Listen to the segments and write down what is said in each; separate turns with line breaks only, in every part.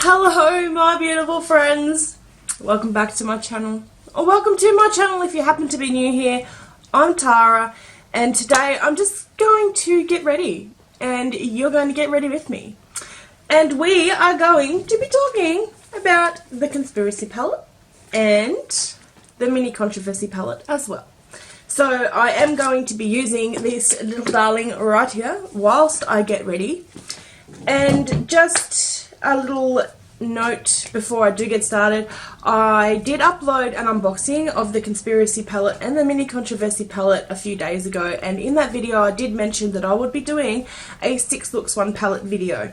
Hello my beautiful friends, welcome back to my channel, or welcome to my channel if you happen to be new here. I'm Tara and today I'm just going to get ready and you're going to get ready with me, and we are going to be talking about the conspiracy palette and the mini controversy palette as well. So I am going to be using this little darling right here whilst I get ready. And just a little note before I do get started, I did upload an unboxing of the conspiracy palette and the mini controversy palette a few days ago, and in that video I did mention that I would be doing a 6 looks 1 palette video.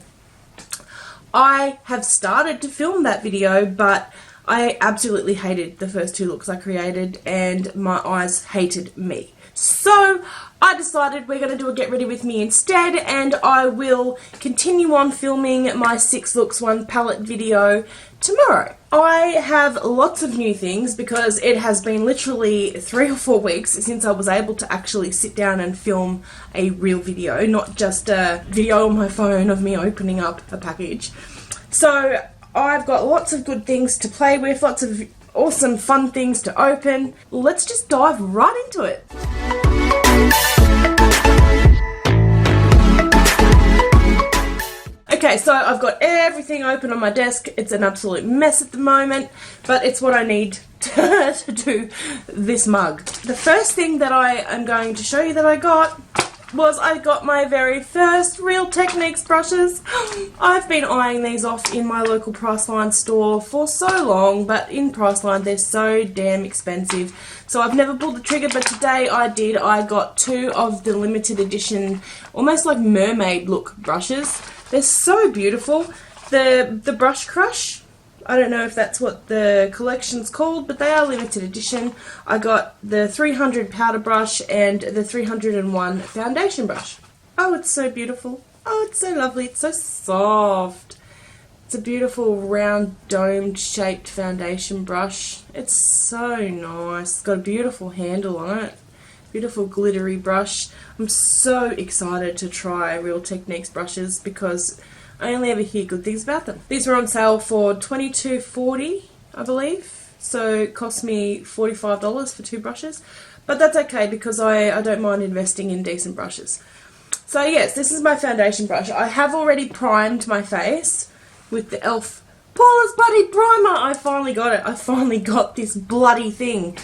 I have started to film that video, but I absolutely hated the first 2 looks I created and my eyes hated me. So I decided we're going to do a get ready with me instead, and I will continue on filming my 6 looks 1 palette video tomorrow. I have lots of new things because it has been literally 3 or 4 weeks since I was able to actually sit down and film a real video, not just a video on my phone of me opening up a package. So I've got lots of good things to play with, lots of awesome fun things to open. Let's just dive right into it. Okay, so I've got everything open on my desk. It's an absolute mess at the moment, but it's what I need to do this mug. The first thing that I am going to show you that I got was I got my very first Real Techniques brushes. I've been eyeing these off in my local Priceline store for so long, but in Priceline they're so damn expensive. So I've never pulled the trigger, but today I did. I got 2 of the limited edition, almost like mermaid look brushes. They're so beautiful. The Brush Crush, I don't know if that's what the collection's called, but they are limited edition. I got the 300 powder brush and the 301 foundation brush. Oh, it's so beautiful. Oh, it's so lovely. It's so soft. It's a beautiful round domed shaped foundation brush. It's so nice. It's got a beautiful handle on it. Beautiful glittery brush. I'm so excited to try Real Techniques brushes because I only ever hear good things about them. These were on sale for $22.40, I believe. So it cost me $45 for 2 brushes. But that's okay because I don't mind investing in decent brushes. So yes, this is my foundation brush. I have already primed my face with the e.l.f. Paula's Bloody Primer. I finally got it. I finally got this bloody thing.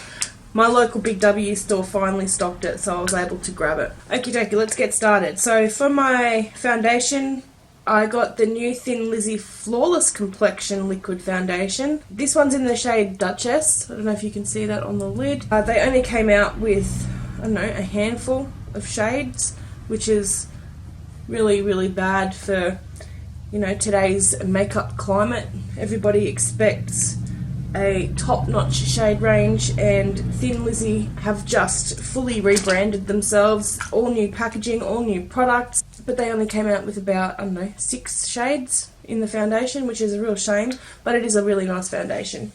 My local Big W store finally stocked it, so I was able to grab it. Okie dokie, let's get started. So for my foundation, I got the new Thin Lizzy Flawless Complexion Liquid Foundation. This one's in the shade Duchess. I don't know if you can see that on the lid. They only came out with, I don't know, a handful of shades, which is really, really bad for, you know, today's makeup climate. Everybody expects a top-notch shade range, and Thin Lizzy have just fully rebranded themselves. All new packaging, all new products, but they only came out with about, I don't know, 6 shades in the foundation, which is a real shame, but it is a really nice foundation.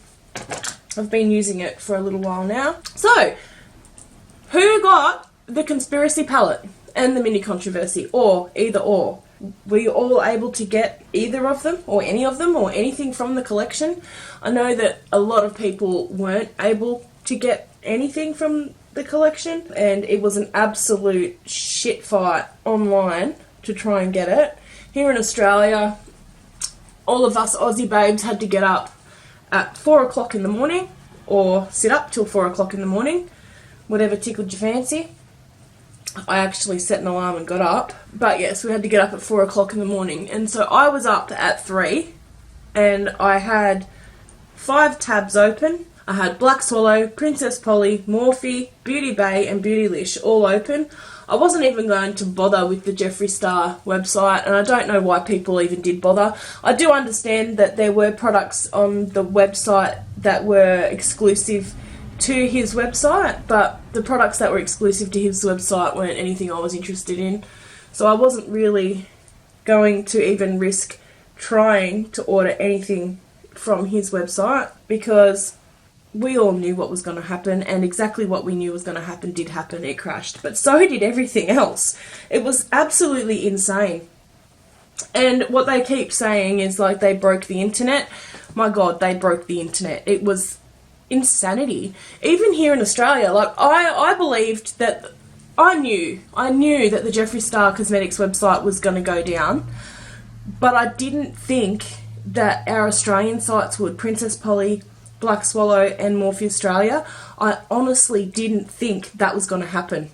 I've been using it for a little while now. So, who got the conspiracy palette and the mini controversy, or either or? Were you all able to get either of them, or any of them, or anything from the collection? I know that a lot of people weren't able to get anything from the collection, and it was an absolute shit fight online to try and get it. Here in Australia, all of us Aussie babes had to get up at 4 o'clock in the morning, or sit up till 4 o'clock in the morning, whatever tickled your fancy. I actually set an alarm and got up, but yes, we had to get up at 4 o'clock in the morning, and so I was up at 3, and I had 5 tabs open. I had Black Swallow, Princess Polly, Morphe, Beauty Bay and Beautylish all open. I wasn't even going to bother with the Jeffree Star website, and I don't know why people even did bother. I do understand that there were products on the website that were exclusive to his website, but the products that were exclusive to his website weren't anything I was interested in, so I wasn't really going to even risk trying to order anything from his website because we all knew what was going to happen, and exactly what we knew was going to happen did happen. It crashed, but so did everything else. It was absolutely insane. And what they keep saying is like they broke the internet. My God, they broke the internet. It was insanity. Even here in Australia, like I believed that I knew that the Jeffree Star Cosmetics website was going to go down, but I didn't think that our Australian sites would. Princess Polly, Black Swallow and Morphe Australia. I honestly didn't think that was going to happen.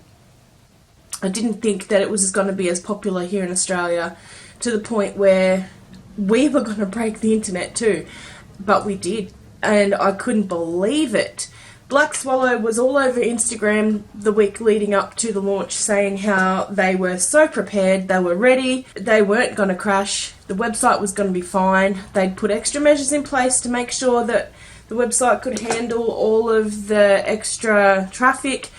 I didn't think that it was going to be as popular here in Australia to the point where we were going to break the internet too. But we did, and I couldn't believe it. Black Swallow was all over Instagram the week leading up to the launch saying how they were so prepared, they were ready, they weren't going to crash, the website was going to be fine, they'd put extra measures in place to make sure that the website could handle all of the extra traffic.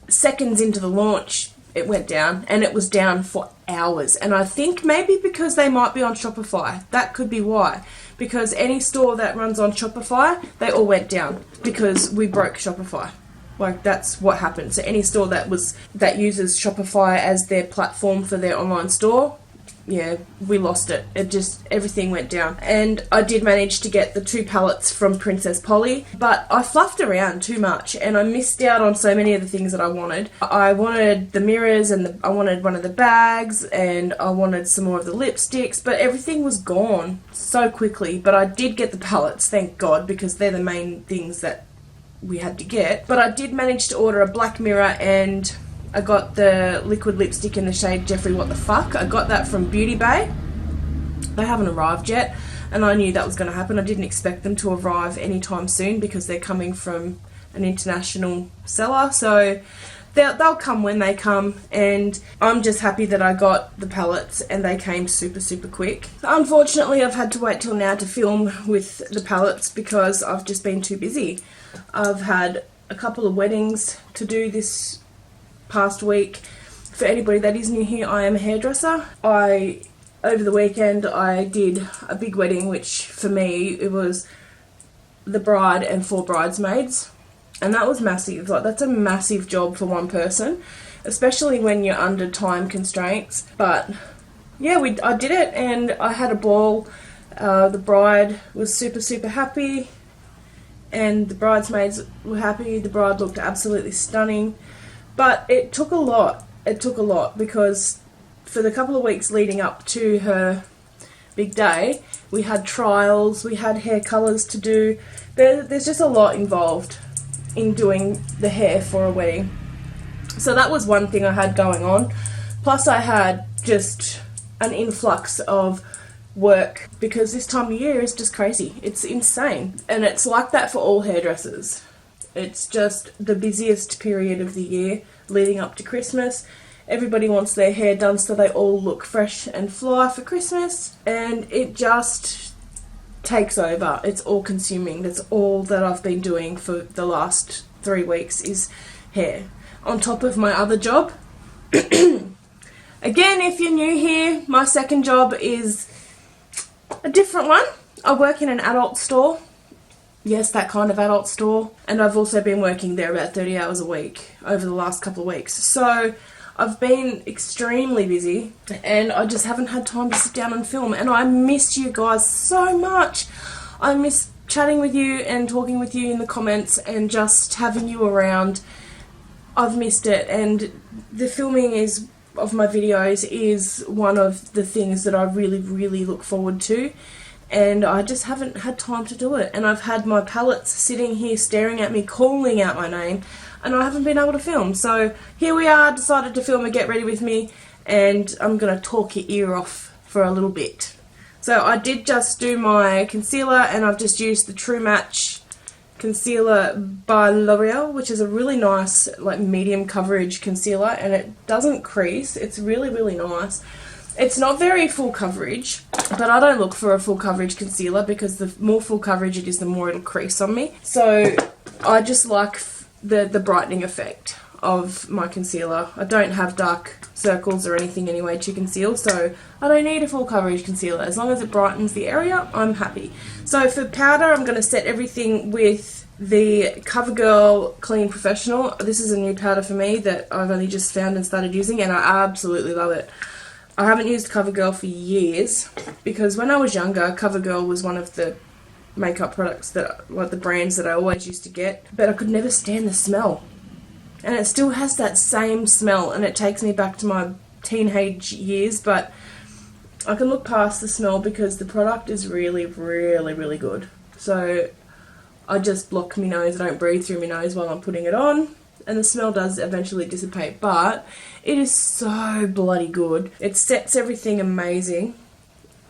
Seconds into the launch, it went down, and it was down for hours. And I think maybe because they might be on Shopify, that could be why. Because any store that runs on Shopify, they all went down because we broke Shopify. Like, that's what happened. So any store that uses Shopify as their platform for their online store, yeah, we lost it. Everything went down. And I did manage to get the 2 palettes from Princess Polly, but I fluffed around too much and I missed out on so many of the things that I wanted. I wanted the mirrors and I wanted one of the bags and I wanted some more of the lipsticks, but everything was gone so quickly. But I did get the palettes, thank God, because they're the main things that we had to get. But I did manage to order a black mirror, and I got the liquid lipstick in the shade Jeffree What the Fuck. I got that from Beauty Bay. They haven't arrived yet, and I knew that was going to happen. I didn't expect them to arrive anytime soon because they're coming from an international seller, so they'll come when they come, and I'm just happy that I got the palettes and they came super, super quick. Unfortunately, I've had to wait till now to film with the palettes because I've just been too busy. I've had a couple of weddings to do this past week. For anybody that is new here, I am a hairdresser. Over the weekend I did a big wedding, which for me it was the bride and 4 bridesmaids, and that was massive. Like, that's a massive job for one person, especially when you're under time constraints. But yeah, I did it and I had a ball. The bride was super, super happy and the bridesmaids were happy. The bride looked absolutely stunning. But it took a lot. It took a lot because for the couple of weeks leading up to her big day, we had trials, we had hair colours to do. There's just a lot involved in doing the hair for a wedding. So that was one thing I had going on. Plus I had just an influx of work because this time of year is just crazy. It's insane. And it's like that for all hairdressers. It's just the busiest period of the year leading up to Christmas. Everybody wants their hair done so they all look fresh and fly for Christmas, and it just takes over. It's all consuming. That's all that I've been doing for the last 3 weeks is hair. On top of my other job. Again, if you're new here, my second job is a different one. I work in an adult store. Yes, that kind of adult store. And I've also been working there about 30 hours a week over the last couple of weeks. So I've been extremely busy and I just haven't had time to sit down and film. And I miss you guys so much. I miss chatting with you and talking with you in the comments and just having you around. I've missed it, and the filming of my videos is one of the things that I really, really look forward to. And I just haven't had time to do it. And I've had my palettes sitting here staring at me, calling out my name, and I haven't been able to film. So here we are, decided to film a Get Ready With Me, and I'm going to talk your ear off for a little bit. So I did just do my concealer, and I've just used the True Match concealer by L'Oreal, which is a really nice, like, medium coverage concealer, and it doesn't crease. It's really, really nice. It's not very full coverage, but I don't look for a full coverage concealer because the more full coverage it is, the more it'll crease on me. So I just like the brightening effect of my concealer. I don't have dark circles or anything anyway to conceal, so I don't need a full coverage concealer. As long as it brightens the area, I'm happy. So for powder, I'm going to set everything with the CoverGirl Clean Professional. This is a new powder for me that I've only just found and started using, and I absolutely love it. I haven't used CoverGirl for years because when I was younger, CoverGirl was one of the makeup products that, like the brands that I always used to get, but I could never stand the smell. And it still has that same smell, and it takes me back to my teenage years, but I can look past the smell because the product is really, really, really good. So I just block my nose, I don't breathe through my nose while I'm putting it on, and the smell does eventually dissipate, but it is so bloody good. It sets everything amazing,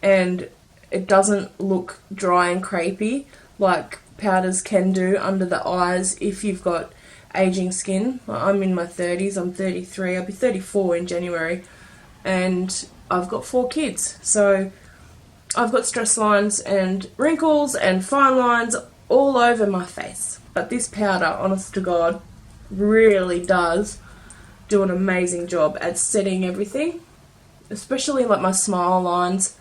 and it doesn't look dry and crepey like powders can do under the eyes if you've got aging skin. I'm in my 30s, I'm 33, I'll be 34 in January, and I've got 4 kids, so I've got stress lines and wrinkles and fine lines all over my face. But this powder, honest to God, really does do an amazing job at setting everything, especially like my smile lines,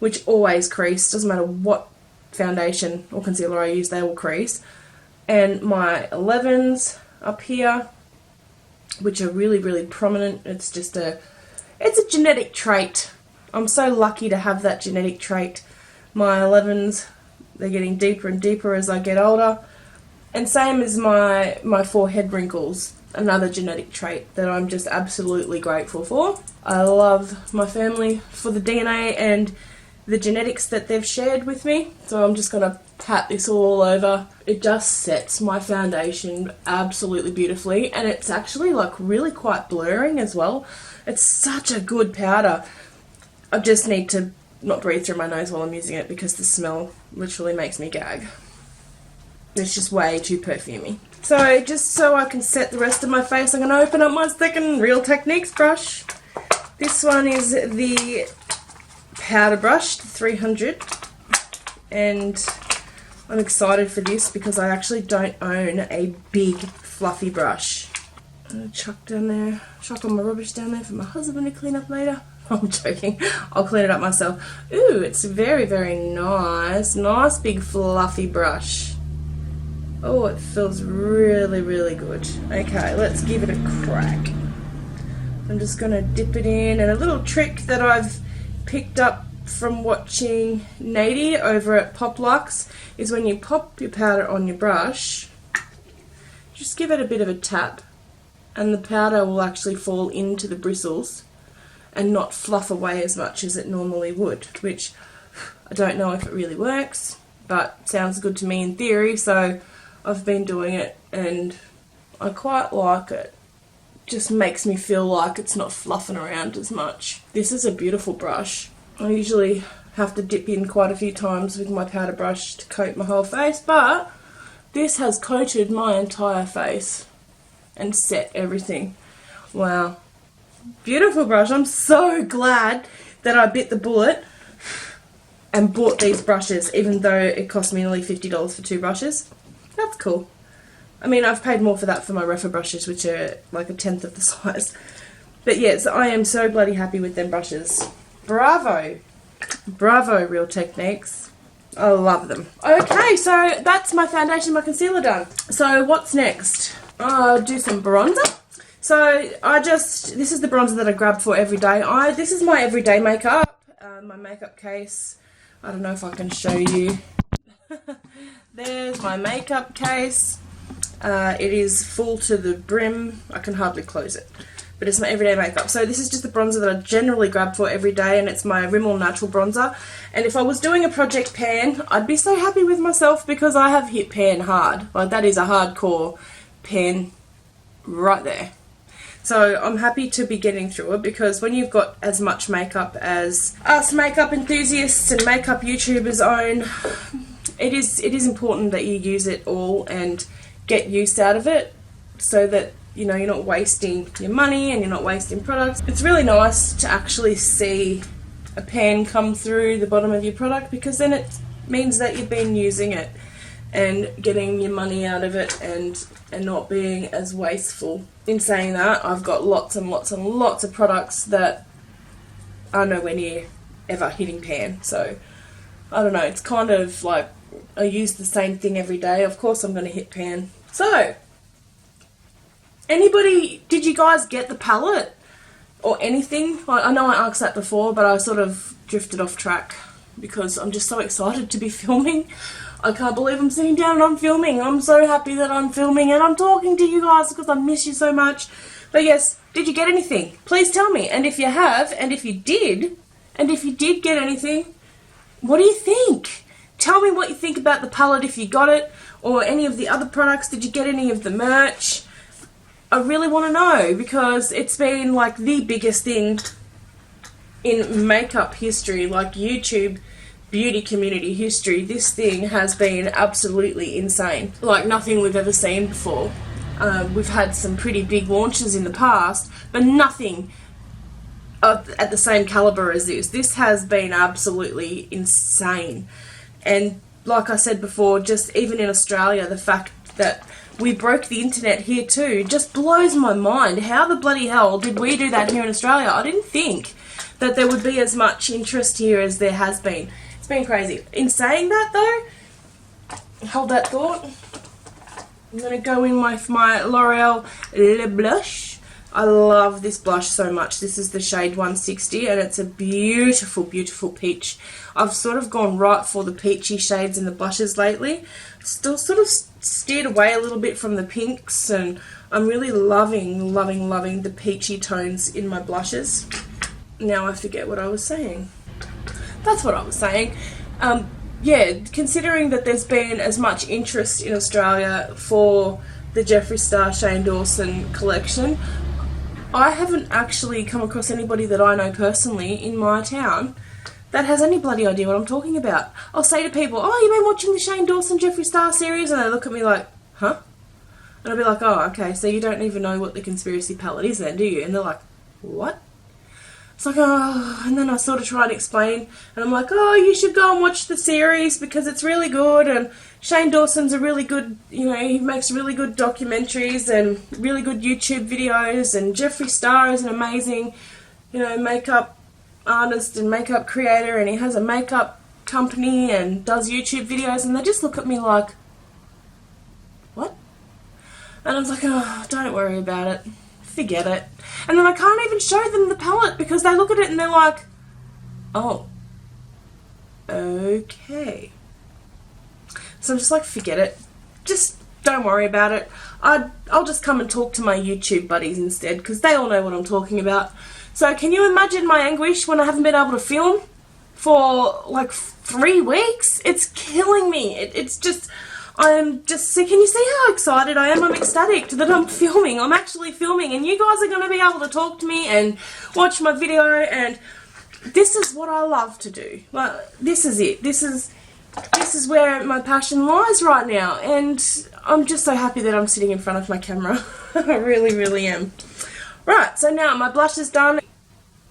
which always crease, doesn't matter what foundation or concealer I use, they will crease. And my 11s up here, which are really, really prominent. It's a genetic trait. I'm so lucky to have that genetic trait. My 11s, they're getting deeper and deeper as I get older. And same as my forehead wrinkles, another genetic trait that I'm just absolutely grateful for. I love my family for the DNA and the genetics that they've shared with me. So I'm just going to pat this all over. It just sets my foundation absolutely beautifully, and it's actually like really quite blurring as well. It's such a good powder. I just need to not breathe through my nose while I'm using it because the smell literally makes me gag. It's just way too perfumey. So just so I can set the rest of my face, I'm going to open up my second Real Techniques brush. This one is the powder brush, the 300, and I'm excited for this because I actually don't own a big fluffy brush. I'm going to chuck all my rubbish down there for my husband to clean up later. I'm joking, I'll clean it up myself. Ooh, it's very, very nice. Nice big fluffy brush. Oh, it feels really, really good. Okay, let's give it a crack. I'm just going to dip it in, and a little trick that I've picked up from watching Nady over at Pop Lux is when you pop your powder on your brush, just give it a bit of a tap, and the powder will actually fall into the bristles and not fluff away as much as it normally would, which I don't know if it really works, but sounds good to me in theory, so I've been doing it and I quite like it. Just makes me feel like it's not fluffing around as much. This is a beautiful brush. I usually have to dip in quite a few times with my powder brush to coat my whole face, but this has coated my entire face and set everything. Wow. Beautiful brush. I'm so glad that I bit the bullet and bought these brushes, even though it cost me nearly $50 for 2 brushes. That's cool. I mean, I've paid more for that for my Refa brushes, which are like a tenth of the size. But yes, I am so bloody happy with them brushes. Bravo. Bravo, Real Techniques. I love them. Okay, so that's my foundation, my concealer done. So what's next? I'll do some bronzer. So this is the bronzer that I grab for every day. This is my everyday makeup. My makeup case. I don't know if I can show you. There's my makeup case. It is full to the brim. I can hardly close it. But it's my everyday makeup. So this is just the bronzer that I generally grab for every day, and it's my Rimmel Natural Bronzer. And if I was doing a project pan, I'd be so happy with myself because I have hit pan hard. Like, that is a hardcore pan right there. So I'm happy to be getting through it, because when you've got as much makeup as us makeup enthusiasts and makeup YouTubers own, it is important that you use it all and get use out of it, so that, you know, you're not wasting your money and you're not wasting products. It's really nice to actually see a pan come through the bottom of your product, because then it means that you've been using it and getting your money out of it and not being as wasteful. In saying that, I've got lots and lots and lots of products that are nowhere near ever hitting pan. So, I don't know, it's kind of like I use the same thing every day. Of course I'm going to hit pan. So, did you guys get the palette? or anything. I know I asked that before, but I sort of drifted off track because I'm just so excited to be filming. I can't believe I'm sitting down and I'm filming. I'm so happy that I'm filming and I'm talking to you guys because I miss you so much. But yes, did you get anything? Please tell me. And if you have, and if you did get anything, what do you think? Tell me what you think about the palette if you got it, or any of the other products. Did you get any of the merch? I really want to know, because it's been like the biggest thing in makeup history, like YouTube beauty community history. This thing has been absolutely insane, like nothing we've ever seen before. We've had some pretty big launches in the past, but nothing at the same caliber as this. This has been absolutely insane. And like I said before, just even in Australia, the fact that we broke the internet here too just blows my mind. How the bloody hell did we do that here in Australia? I didn't think that there would be as much interest here as there has been. It's been crazy. In saying that though, hold that thought, I'm going to go in with my L'Oreal Le Blush. I love this blush so much. This is the shade 160 and it's a beautiful, beautiful peach. I've sort of gone right for the peachy shades in the blushes lately. Still sort of steered away a little bit from the pinks, and I'm really loving, loving, loving the peachy tones in my blushes. Now I forget what I was saying. That's what I was saying. Yeah, considering that there's been as much interest in Australia for the Jeffree Star Shane Dawson collection, I haven't actually come across anybody that I know personally in my town that has any bloody idea what I'm talking about. I'll say to people, oh, you've been watching the Shane Dawson Jeffree Star series? And they look at me like, huh? And I'll be like, oh, okay, so you don't even know what the conspiracy palette is then, do you? And they're like, what? It's like, oh, and then I sort of try and explain, and I'm like, oh, you should go and watch the series because it's really good, and Shane Dawson's a really good, you know, he makes really good documentaries and really good YouTube videos, and Jeffree Star is an amazing, you know, makeup artist and makeup creator, and he has a makeup company and does YouTube videos, and they just look at me like, what? And I was like, oh, don't worry about it. Forget it. And then I can't even show them the palette because they look at it and they're like, oh, okay. So I'm just like, forget it. Just don't worry about it. I'll just come and talk to my YouTube buddies instead because they all know what I'm talking about. So can you imagine my anguish when I haven't been able to film for like 3 weeks? It's killing me. It's just... I'm just sick. Can you see how excited I am? I'm ecstatic that I'm filming. I'm actually filming, and you guys are going to be able to talk to me and watch my video, and this is what I love to do. Like, this is it. This is where my passion lies right now, and I'm just so happy that I'm sitting in front of my camera. I really, really am. Right, so now my blush is done.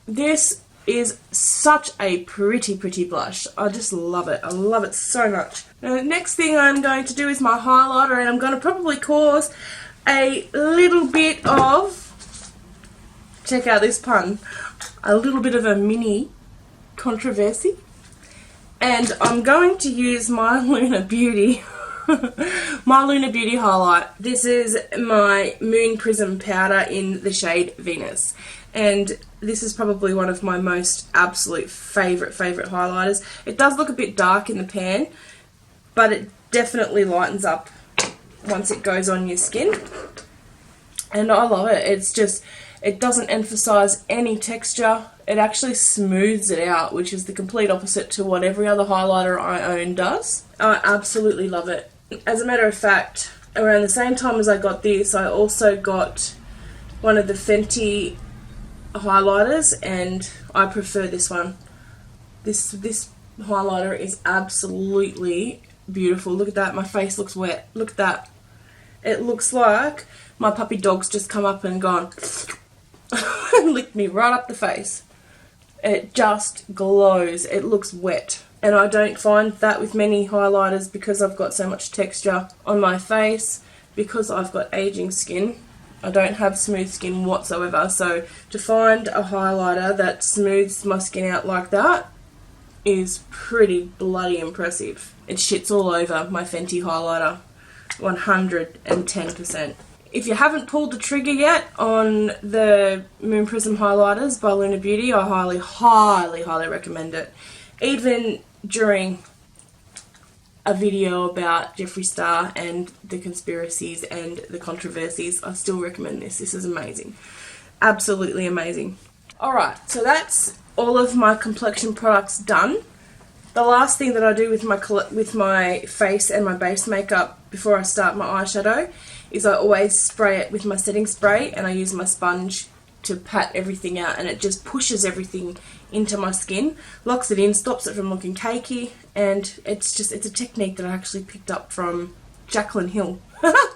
This is such a pretty, pretty blush. I just love it. I love it so much. Now, the next thing I'm going to do is my highlighter, and I'm going to probably cause a little bit of, check out this pun, a little bit of a mini controversy. And I'm going to use my Lunar Beauty, my Lunar Beauty highlight. This is my Moon Prism powder in the shade Venus. And this is probably one of my most absolute favourite highlighters. It does look a bit dark in the pan, but it definitely lightens up once it goes on your skin. And I love it. It's just, it doesn't emphasise any texture. It actually smooths it out, which is the complete opposite to what every other highlighter I own does. I absolutely love it. As a matter of fact, around the same time as I got this, I also got one of the Fenty highlighters, and I prefer this one. This highlighter is absolutely beautiful. Look at that, my face looks wet. Look at that. It looks like my puppy dog's just come up and gone and licked me right up the face. It just glows. It looks wet. And I don't find that with many highlighters because I've got so much texture on my face, because I've got aging skin. I don't have smooth skin whatsoever, so to find a highlighter that smooths my skin out like that is pretty bloody impressive. It shits all over my Fenty highlighter, 110%. If you haven't pulled the trigger yet on the Moon Prism highlighters by Luna Beauty, I highly, highly, highly recommend it. Even during a video about Jeffree Star and the conspiracies and the controversies, I still recommend this. This is amazing. Absolutely amazing. Alright, so that's all of my complexion products done. The last thing that I do with my face and my base makeup before I start my eyeshadow is I always spray it with my setting spray, and I use my sponge to pat everything out, and it just pushes everything into my skin, locks it in, stops it from looking cakey, and it's a technique that I actually picked up from Jaclyn Hill,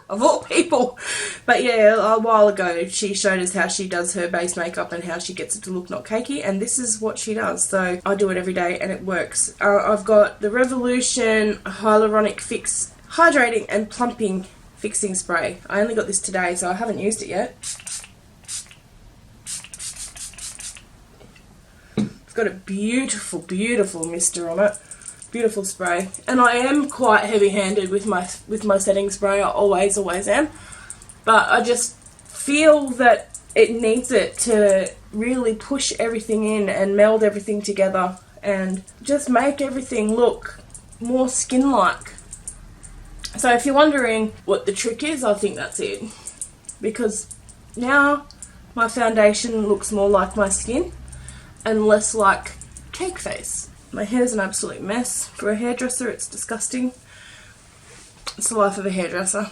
of all people. But yeah, a while ago she showed us how she does her base makeup and how she gets it to look not cakey, and this is what she does. So I do it every day and it works. I've got the Revolution Hyaluronic Fix Hydrating and Plumping Fixing Spray. I only got this today, so I haven't used it yet. It's got a beautiful, beautiful mister on it. Beautiful spray, and I am quite heavy-handed with my setting spray. I always am, but I just feel that it needs it to really push everything in and meld everything together and just make everything look more skin-like. So if you're wondering what the trick is, I think that's it, because now my foundation looks more like my skin and less like cake face. My hair's an absolute mess. For a hairdresser, it's disgusting. It's the life of a hairdresser.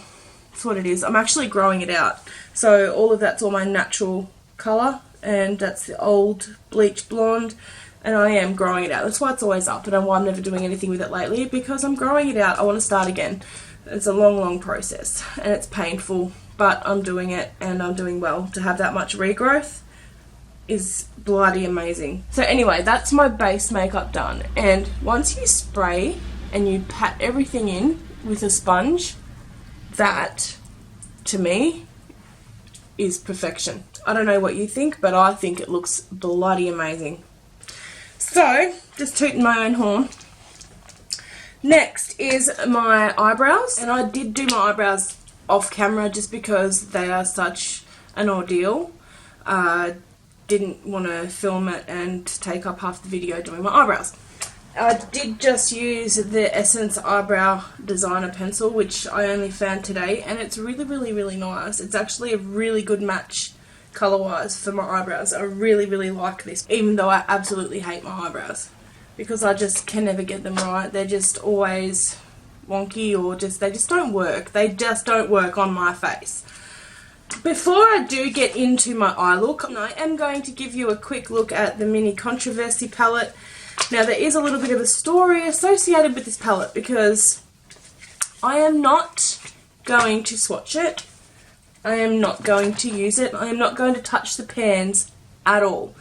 That's what it is. I'm actually growing it out. So all of that's all my natural colour, and that's the old bleach blonde, and I am growing it out. That's why it's always up, and why I'm never doing anything with it lately, because I'm growing it out. I want to start again. It's a long, long process, and it's painful, but I'm doing it, and I'm doing well. To have that much regrowth is bloody amazing. So anyway, that's my base makeup done, and once you spray and you pat everything in with a sponge, that to me is perfection. I don't know what you think, but I think it looks bloody amazing. So just tooting my own horn, next is my eyebrows, and I did do my eyebrows off camera just because they are such an ordeal. Didn't want to film it and take up half the video doing my eyebrows. I did just use the Essence Eyebrow Designer Pencil, which I only found today, and it's really, really, really nice. It's actually a really good match colour-wise for my eyebrows. I really, really like this, even though I absolutely hate my eyebrows, because I just can never get them right. They're just always wonky, or they just don't work. They just don't work on my face. Before I do get into my eye look, I am going to give you a quick look at the Mini Controversy palette. Now, there is a little bit of a story associated with this palette, because I am not going to swatch it. I am not going to use it. I am not going to touch the pans at all,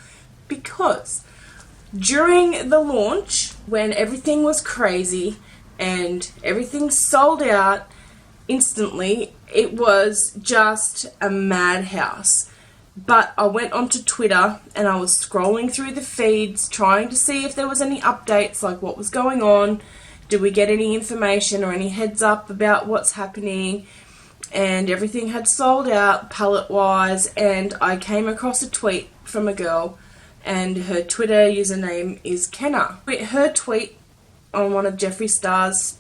because during the launch, when everything was crazy and everything sold out instantly, it was just a madhouse. But I went onto Twitter and I was scrolling through the feeds trying to see if there was any updates, like what was going on, did we get any information or any heads up about what's happening, and everything had sold out palette wise. And I came across a tweet from a girl, and her Twitter username is Kenna. Her tweet on one of Jeffree Star's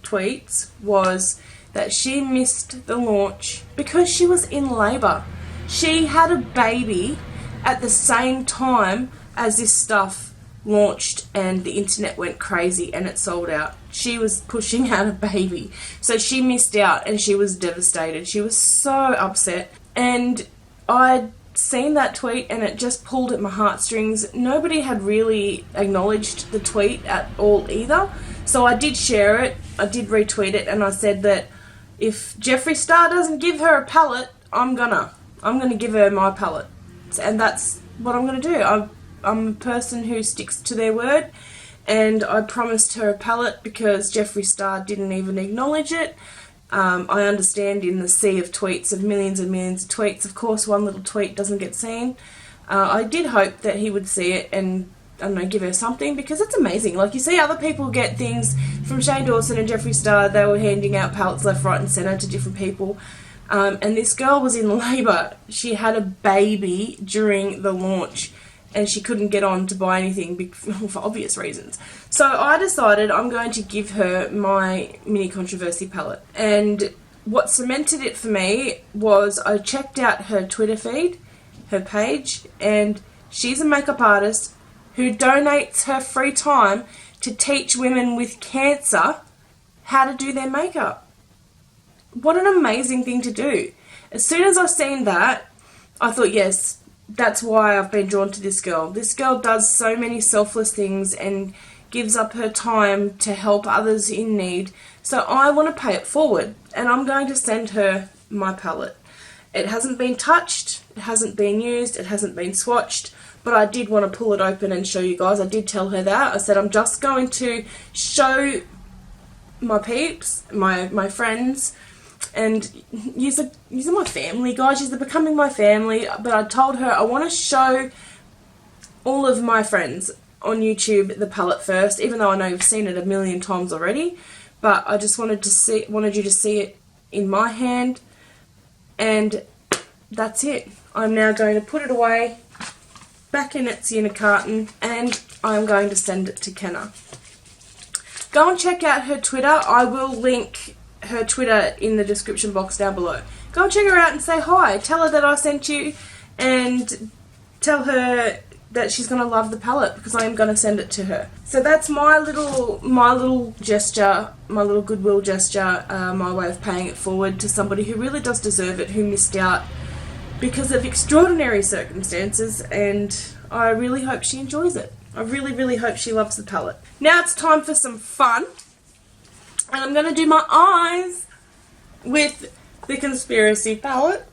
tweets was that she missed the launch because she was in labour. She had a baby at the same time as this stuff launched and the internet went crazy and it sold out. She was pushing out a baby, so she missed out and she was devastated. She was so upset, and I'd seen that tweet and it just pulled at my heartstrings. Nobody had really acknowledged the tweet at all either, so I did share it, I did retweet it, and I said that if Jeffree Star doesn't give her a palette, I'm gonna give her my palette, and that's what I'm gonna do. I'm a person who sticks to their word, and I promised her a palette because Jeffree Star didn't even acknowledge it. I understand in the sea of tweets, of millions and millions of tweets, of course one little tweet doesn't get seen. I did hope that he would see it and, I don't know, give her something, because it's amazing. Like, you see other people get things from Shane Dawson and Jeffree Star. They were handing out palettes left, right and centre to different people. And this girl was in labour. She had a baby during the launch and she couldn't get on to buy anything for obvious reasons. So I decided I'm going to give her my mini controversy palette. And what cemented it for me was I checked out her Twitter feed, her page, and she's a makeup artist who donates her free time to teach women with cancer how to do their makeup. What an amazing thing to do. As soon as I seen that, I thought, yes, that's why I've been drawn to this girl. This girl does so many selfless things and gives up her time to help others in need. So I want to pay it forward, and I'm going to send her my palette. It hasn't been touched, it hasn't been used, it hasn't been swatched, but I did want to pull it open and show you guys. I did tell her that. I said I'm just going to show my peeps, my friends, and you're my family, guys. You're becoming my family. But I told her I want to show all of my friends on YouTube the palette first, even though I know you've seen it a million times already. But I just wanted you to see it in my hand, and that's it. I'm now going to put it away, back in its unit carton, and I'm going to send it to Kenna. Go and check out her Twitter. I will link her Twitter in the description box down below. Go and check her out and say hi. Tell her that I sent you, and tell her that she's going to love the palette, because I am going to send it to her. So that's my little gesture, my little goodwill gesture, my way of paying it forward to somebody who really does deserve it, who missed out because of extraordinary circumstances, and I really hope she enjoys it. I really, really hope she loves the palette. Now it's time for some fun, and I'm going to do my eyes with the Conspiracy palette.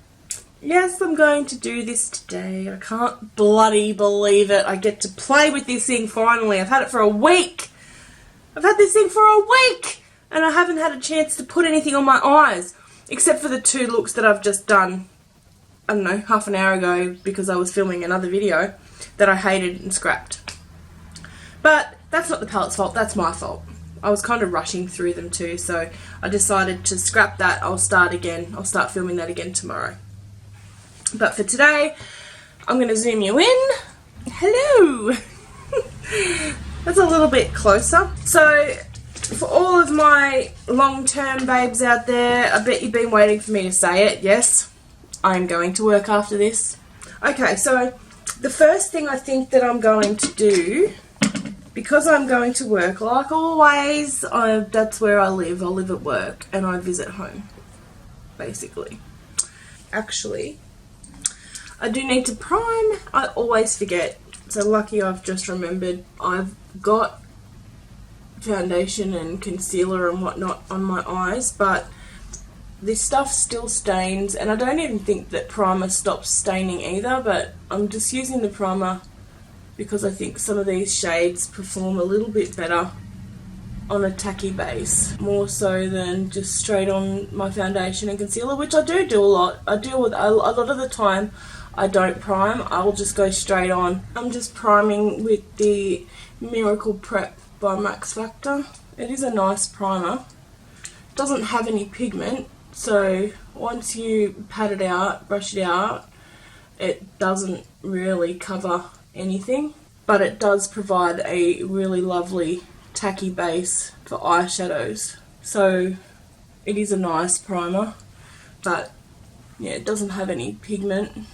Yes, I'm going to do this today. I can't bloody believe it. I get to play with this thing finally. I've had it for a week. I've had this thing for a week, and I haven't had a chance to put anything on my eyes, except for the two looks that I've just done, I don't know, half an hour ago, because I was filming another video that I hated and scrapped. But that's not the palette's fault, that's my fault. I was kind of rushing through them too, so I decided to scrap that. I'll start again. I'll start filming that again tomorrow. But for today, I'm going to zoom you in. Hello! That's a little bit closer. So, for all of my long-term babes out there, I bet you've been waiting for me to say it. Yes, I'm going to work after this. Okay, so the first thing I think that I'm going to do, because I'm going to work, like always, that's where I live. I live at work and I visit home, basically. Actually, I do need to prime. I always forget. So lucky I've just remembered. I've got foundation and concealer and whatnot on my eyes, but this stuff still stains, and I don't even think that primer stops staining either, but I'm just using the primer because I think some of these shades perform a little bit better on a tacky base, more so than just straight on my foundation and concealer, which I do a lot. I deal with a lot of the time. I don't prime, I'll just go straight on. I'm just priming with the Miracle Prep by Max Factor. It is a nice primer. It doesn't have any pigment, so once you pat it out, brush it out, it doesn't really cover anything, but it does provide a really lovely tacky base for eyeshadows. So it is a nice primer, but yeah, it doesn't have any pigment.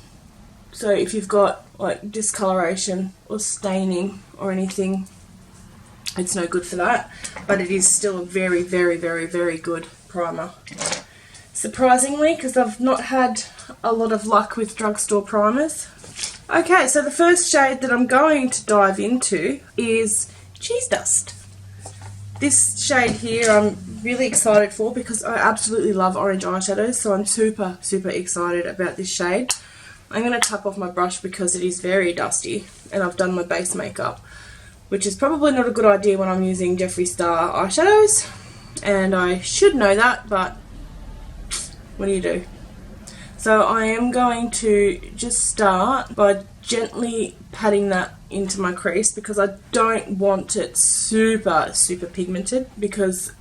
So if you've got like discoloration or staining or anything, it's no good for that, but it is still a very, very, very, very good primer. Surprisingly, because I've not had a lot of luck with drugstore primers. Okay, so the first shade that I'm going to dive into is Cheese Dust. This shade here I'm really excited for because I absolutely love orange eyeshadows, so I'm super, super excited about this shade. I'm going to tap off my brush because it is very dusty and I've done my base makeup, which is probably not a good idea when I'm using Jeffree Star eyeshadows, and I should know that, but what do you do? So I am going to just start by gently patting that into my crease because I don't want it super, super pigmented, because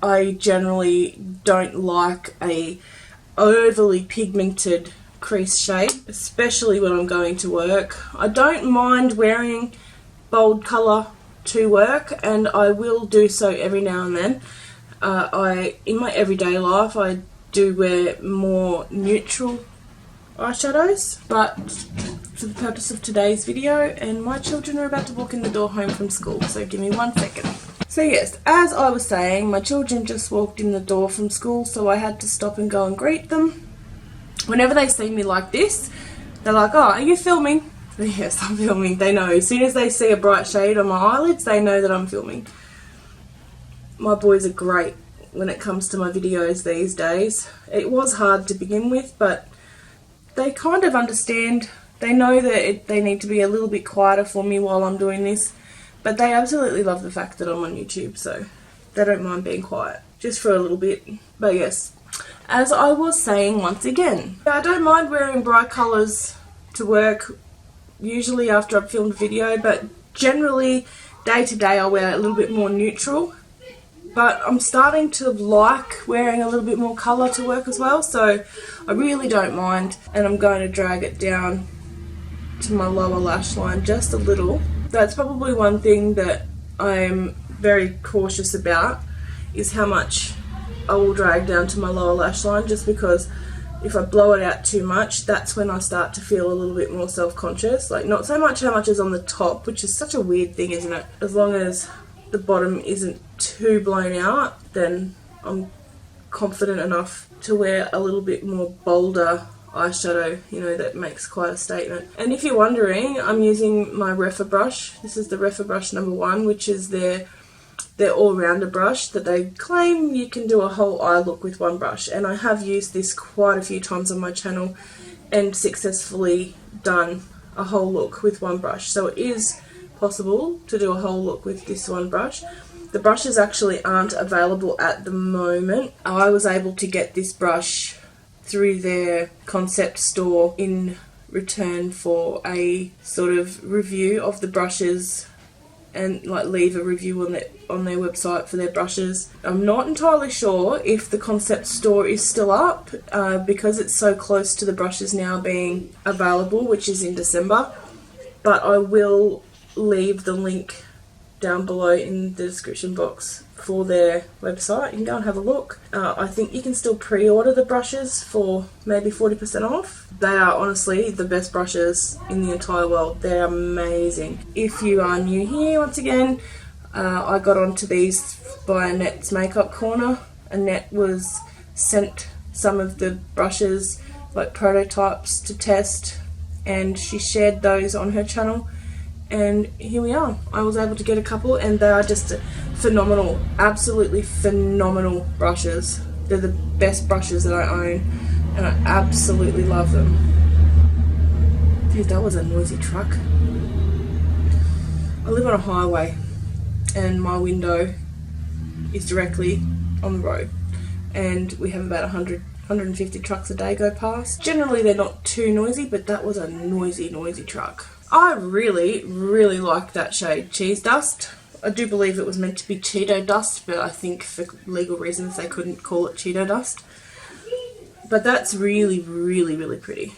I generally don't like a overly pigmented crease shade, especially when I'm going to work. I don't mind wearing bold colour to work, and I will do so every now and then. In my everyday life, I do wear more neutral eyeshadows, but for the purpose of today's video, and my children are about to walk in the door home from school, so give me 1 second. So yes, as I was saying, my children just walked in the door from school, so I had to stop and go and greet them. Whenever they see me like this, they're like, "Oh, are you filming?" Yes, I'm filming. They know. As soon as they see a bright shade on my eyelids, they know that I'm filming. My boys are great when it comes to my videos these days. It was hard to begin with, but they kind of understand. They know that they need to be a little bit quieter for me while I'm doing this, but they absolutely love the fact that I'm on YouTube, so they don't mind being quiet, just for a little bit. But yes, as I was saying once again, I don't mind wearing bright colours to work, usually after I've filmed a video, but generally day to day I wear a little bit more neutral. But I'm starting to like wearing a little bit more colour to work as well, so I really don't mind, and I'm going to drag it down to my lower lash line just a little. That's probably one thing that I'm very cautious about, is how much I will drag down to my lower lash line, just because if I blow it out too much, that's when I start to feel a little bit more self-conscious. Like, not so much how much is on the top, which is such a weird thing, isn't it? As long as the bottom isn't too blown out, then I'm confident enough to wear a little bit more bolder eyeshadow, you know, that makes quite a statement. And if you're wondering, I'm using my Refa brush. This is the Refa brush number 1, which is their all-rounder brush that they claim you can do a whole eye look with one brush. And I have used this quite a few times on my channel and successfully done a whole look with one brush. So it is possible to do a whole look with this one brush. The brushes actually aren't available at the moment. I was able to get this brush through their concept store in return for a sort of review of the brushes, and like leave a review on their website for their brushes. I'm not entirely sure if the concept store is still up because it's so close to the brushes now being available, which is in December, but I will leave the link down below in the description box for their website. You can go and have a look. I think you can still pre-order the brushes for maybe 40% off. They are honestly the best brushes in the entire world. They're amazing. If you are new here, once again, I got onto these by Annette's Makeup Corner. Annette was sent some of the brushes, like prototypes, to test, and she shared those on her channel. And here we are. I was able to get a couple, and they are just phenomenal, absolutely phenomenal brushes. They're the best brushes that I own, and I absolutely love them. Dude, that was a noisy truck. I live on a highway, and my window is directly on the road, and we have about 150 trucks a day go past. Generally they're not too noisy, but that was a noisy truck. I really like that shade, Cheese Dust. I do believe it was meant to be Cheeto Dust, but I think for legal reasons they couldn't call it Cheeto Dust. But that's really pretty.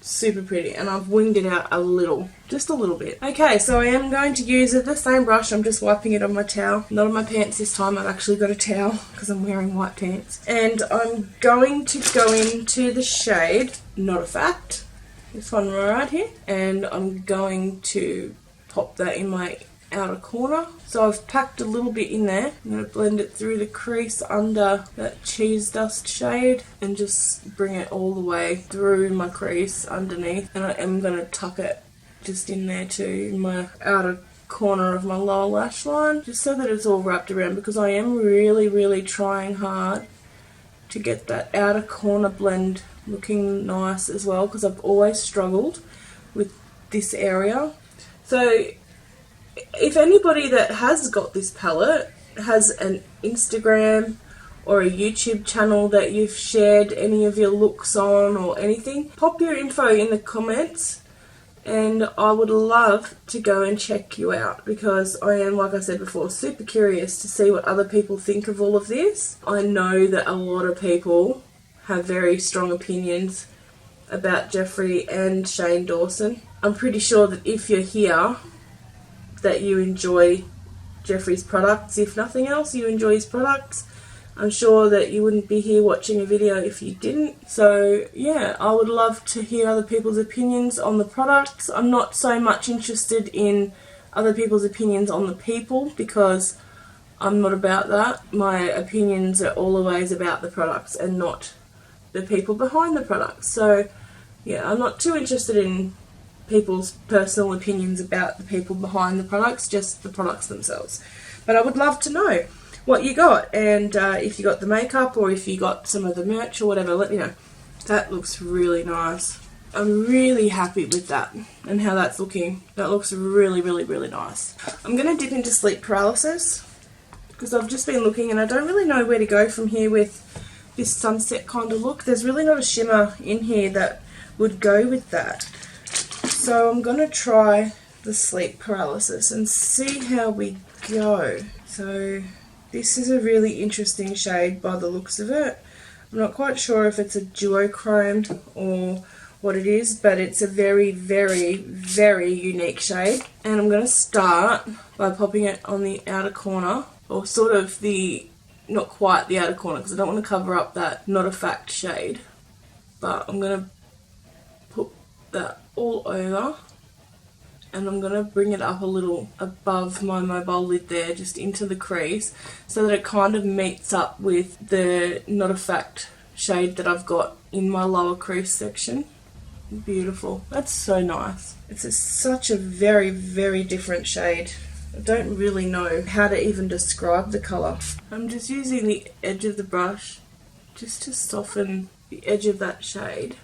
Super pretty, and I've winged it out a little, just a little bit. Okay, so I am going to use the same brush. I'm just wiping it on my towel. Not on my pants this time. I've actually got a towel because I'm wearing white pants. And I'm going to go into the shade Not a Fact. This one right here, and I'm going to pop that in my outer corner. So I've packed a little bit in there. I'm going to blend it through the crease under that Cheese Dust shade and just bring it all the way through my crease underneath, and I am going to tuck it just in there too, in my outer corner of my lower lash line, just so that it's all wrapped around, because I am really trying hard to get that outer corner blend looking nice as well, because I've always struggled with this area. So if anybody that has got this palette has an Instagram or a YouTube channel that you've shared any of your looks on or anything, pop your info in the comments, and I would love to go and check you out, because I am, like I said before, super curious to see what other people think of all of this. I know that a lot of people have very strong opinions about Jeffree and Shane Dawson. I'm pretty sure that if you're here, that you enjoy Jeffree's products. If nothing else, you enjoy his products. I'm sure that you wouldn't be here watching a video if you didn't. So yeah, I would love to hear other people's opinions on the products. I'm not so much interested in other people's opinions on the people, because I'm not about that. My opinions are always about the products and not the people behind the products. So yeah, I'm not too interested in people's personal opinions about the people behind the products, just the products themselves. But I would love to know what you got, and if you got the makeup or if you got some of the merch or whatever, let me know. That looks really nice. I'm really happy with that and how that's looking. That looks really, really, really nice. I'm going to dip into sleep paralysis because I've just been looking and I don't really know where to go from here with this sunset kind of look. There's really not a shimmer in here that would go with that. So I'm going to try the sleep paralysis and see how we go. So this is a really interesting shade by the looks of it. I'm not quite sure if it's a duochrome or what it is, but it's a very, very, very unique shade. And I'm going to start by popping it on the outer corner, or sort of the, not quite the outer corner, because I don't want to cover up that Not a Fact shade. But I'm going to put that all over, and I'm going to bring it up a little above my mobile lid there, just into the crease, so that it kind of meets up with the Not a Fact shade that I've got in my lower crease section. Beautiful. That's so nice. It's such a very, very different shade. I don't really know how to even describe the colour. I'm just using the edge of the brush just to soften the edge of that shade.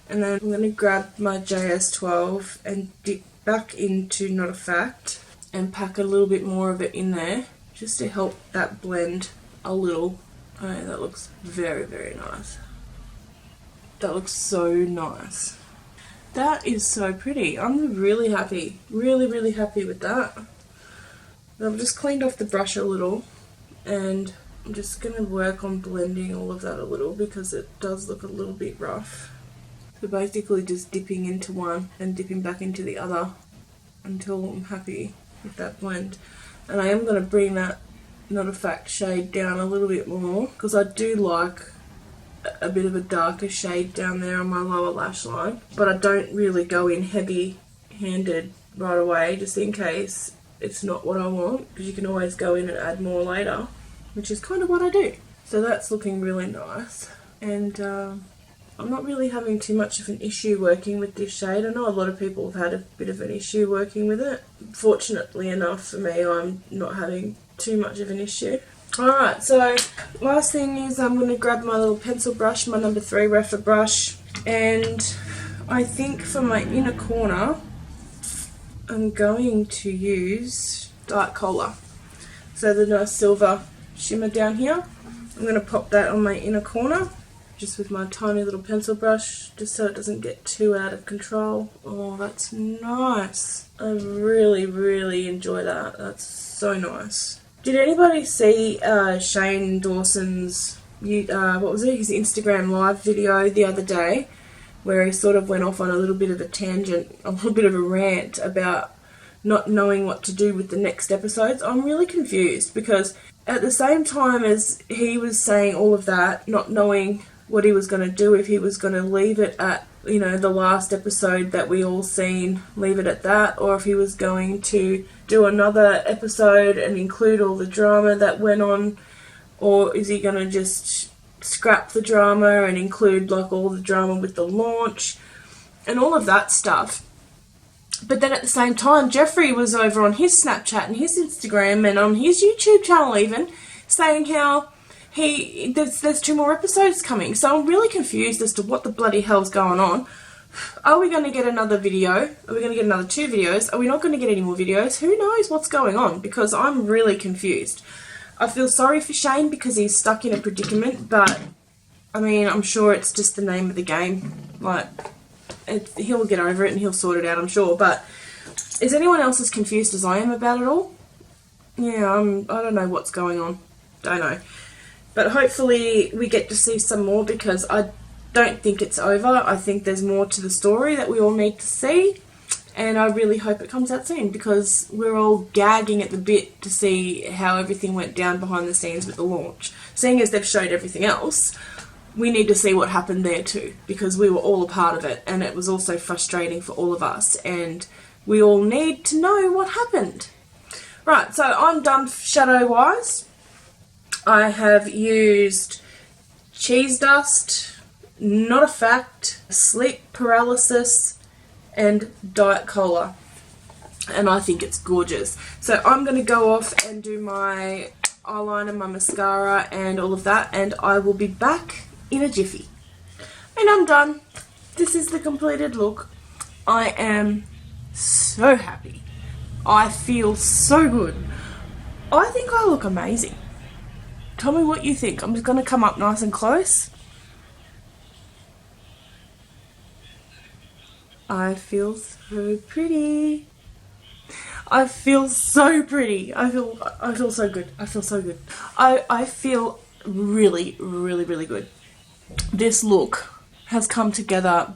And then I'm going to grab my JS12 and dip back into Not a Fact and pack a little bit more of it in there just to help that blend a little. Oh, that looks very, very nice. That looks so nice. That is so pretty. I'm really happy. Really, really happy with that. I've just cleaned off the brush a little and I'm just going to work on blending all of that a little because it does look a little bit rough. So basically just dipping into one and dipping back into the other until I'm happy with that blend. And I am going to bring that Not a Fact shade down a little bit more because I do like a bit of a darker shade down there on my lower lash line. But I don't really go in heavy-handed right away just in case it's not what I want, because you can always go in and add more later, which is kind of what I do. So that's looking really nice. And I'm not really having too much of an issue working with this shade. I know a lot of people have had a bit of an issue working with it. Fortunately enough for me, I'm not having too much of an issue. Alright, so last thing is I'm going to grab my little pencil brush, my number 3 Refa brush, and I think for my inner corner, I'm going to use Dark Cola. So the nice silver shimmer down here, I'm going to pop that on my inner corner, just with my tiny little pencil brush, just so it doesn't get too out of control. Oh, that's nice. I really, really enjoy that. That's so nice. Did anybody see Shane Dawson's, what was it, his Instagram live video the other day, where he sort of went off on a little bit of a tangent, a little bit of a rant about not knowing what to do with the next episodes? I'm really confused because at the same time as he was saying all of that, not knowing what he was going to do, if he was going to leave it at, you know, the last episode that we all seen, leave it at that, or if he was going to do another episode and include all the drama that went on, or is he going to just scrap the drama and include like all the drama with the launch and all of that stuff. But then at the same time, Jeffree was over on his Snapchat and his Instagram and on his YouTube channel even saying how there's 2 more episodes coming. So I'm really confused as to what the bloody hell's going on. Are we going to get another video? Are we going to get another 2 videos? Are we not going to get any more videos? Who knows what's going on, because I'm really confused. I feel sorry for Shane because he's stuck in a predicament, but I mean, I'm sure it's just the name of the game. Like, he'll get over it and he'll sort it out, I'm sure. But is anyone else as confused as I am about it all? Yeah, I don't know what's going on. Don't know. But hopefully we get to see some more, because I don't think it's over. I think there's more to the story that we all need to see, and I really hope it comes out soon, because we're all gagging at the bit to see how everything went down behind the scenes with the launch. Seeing as they've showed everything else, we need to see what happened there too, because we were all a part of it, and it was also frustrating for all of us, and we all need to know what happened. Right, so I'm done shadow wise. I have used Cheese Dust, Not a Fact, Sleep Paralysis, and Diet Cola, and I think it's gorgeous. So I'm going to go off and do my eyeliner, my mascara, and all of that, and I will be back in a jiffy. And I'm done. This is the completed look. I am so happy. I feel so good. I think I look amazing. Tell me what you think. I'm just going to come up nice and close. I feel so pretty. I feel so pretty. I feel so good. I feel so good. I feel really, really, really good. This look has come together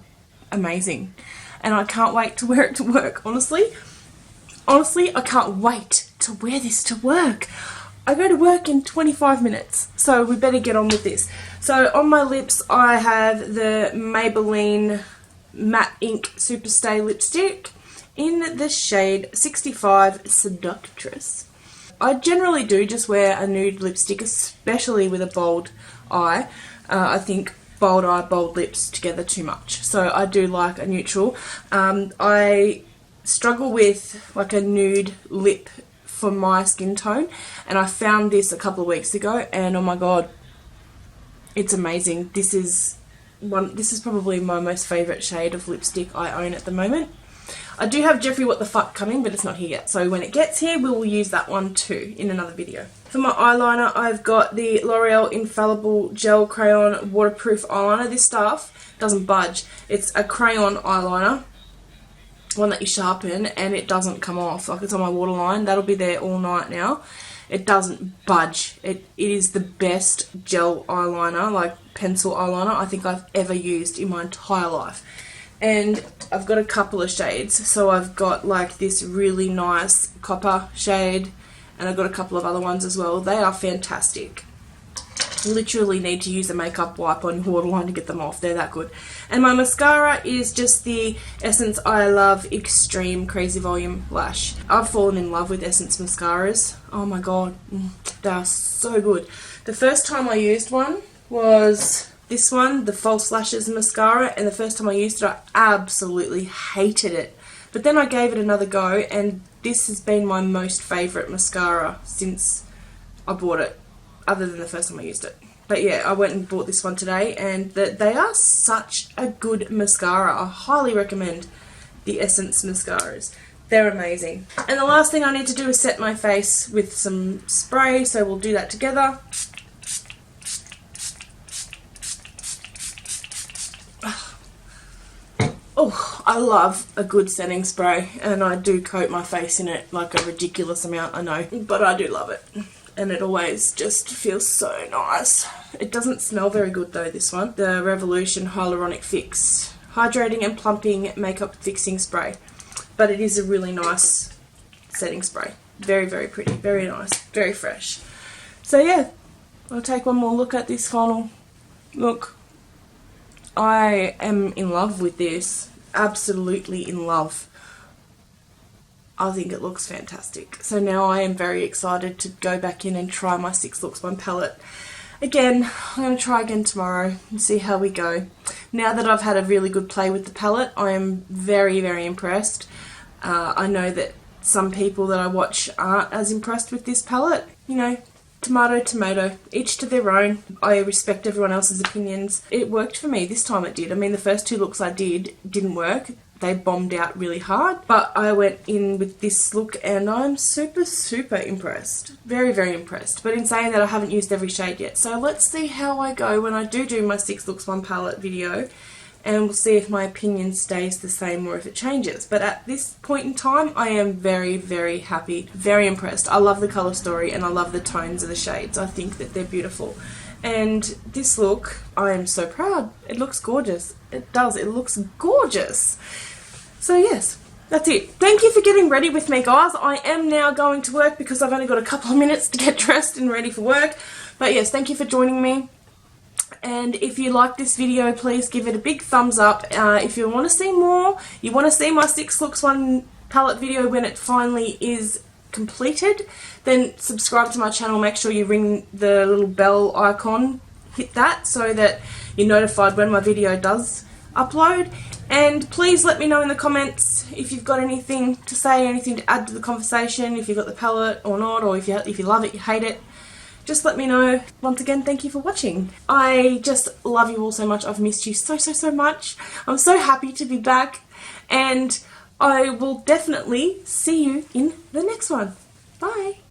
amazing, and I can't wait to wear it to work. Honestly, I can't wait to wear this to work. I go to work in 25 minutes, so we better get on with this. So on my lips I have the Maybelline Matte Ink Superstay lipstick in the shade 65 Seductress. I generally do just wear a nude lipstick, especially with a bold eye. I think bold eye, bold lips together too much. So I do like a neutral. I struggle with like a nude lip for my skin tone, and I found this a couple of weeks ago, and oh my god, it's amazing. This is probably my most favourite shade of lipstick I own at the moment. I do have Jeffree What the Fuck coming, but it's not here yet, so when it gets here we will use that one too in another video. For my eyeliner, I've got the L'Oreal Infallible Gel Crayon Waterproof Eyeliner. This stuff doesn't budge. It's a crayon eyeliner, one that you sharpen, and it doesn't come off. Like, it's on my waterline. That'll be there all night now. It doesn't budge. It is the best gel eyeliner, like pencil eyeliner, I think I've ever used in my entire life. And I've got a couple of shades. So I've got like this really nice copper shade, and I've got a couple of other ones as well. They are fantastic. You literally need to use a makeup wipe on your waterline to get them off. They're that good. And my mascara is just the Essence I Love Extreme Crazy Volume Lash. I've fallen in love with Essence mascaras. Oh my god, they are so good. The first time I used one was this one, the False Lashes mascara, and the first time I used it I absolutely hated it. But then I gave it another go, and this has been my most favourite mascara since I bought it, other than the first time I used it. But yeah, I went and bought this one today, and they are such a good mascara. I highly recommend the Essence mascaras. They're amazing. And the last thing I need to do is set my face with some spray, so we'll do that together. Oh, I love a good setting spray, and I do coat my face in it like a ridiculous amount, I know, but I do love it. And it always just feels so nice. It doesn't smell very good though, this one. The Revolution Hyaluronic Fix Hydrating and Plumping Makeup Fixing Spray. But it is a really nice setting spray. Very, very pretty. Very nice. Very fresh. So yeah, I'll take one more look at this final look. I am in love with this. Absolutely in love. I think it looks fantastic. So now I am very excited to go back in and try my 6 Looks 1 palette again. I'm going to try again tomorrow and see how we go. Now that I've had a really good play with the palette, I am very, very impressed. I know that some people that I watch aren't as impressed with this palette. You know, tomato, tomato, each to their own. I respect everyone else's opinions. It worked for me. This time it did. I mean, the first 2 looks I didn't work. They bombed out really hard, but I went in with this look and I'm super, super impressed. Very, very impressed. But in saying that, I haven't used every shade yet. So let's see how I go when I do my 6 Looks 1 palette video and we'll see if my opinion stays the same or if it changes. But at this point in time, I am very, very happy, very impressed. I love the colour story and I love the tones of the shades. I think that they're beautiful. And this look, I am so proud. It looks gorgeous. It does. It looks gorgeous. So yes, that's it. Thank you for getting ready with me, guys. I am now going to work because I've only got a couple of minutes to get dressed and ready for work. But yes, thank you for joining me. And if you like this video, please give it a big thumbs up. If you want to see more, you want to see my 6 looks 1 palette video when it finally is completed, then subscribe to my channel. Make sure you ring the little bell icon, hit that so that you're notified when my video does upload. And please let me know in the comments if you've got anything to say, anything to add to the conversation, if you've got the palette or not, or if you love it, you hate it. Just let me know. Once again, thank you for watching. I just love you all so much. I've missed you so much. I'm so happy to be back, and I will definitely see you in the next one. Bye.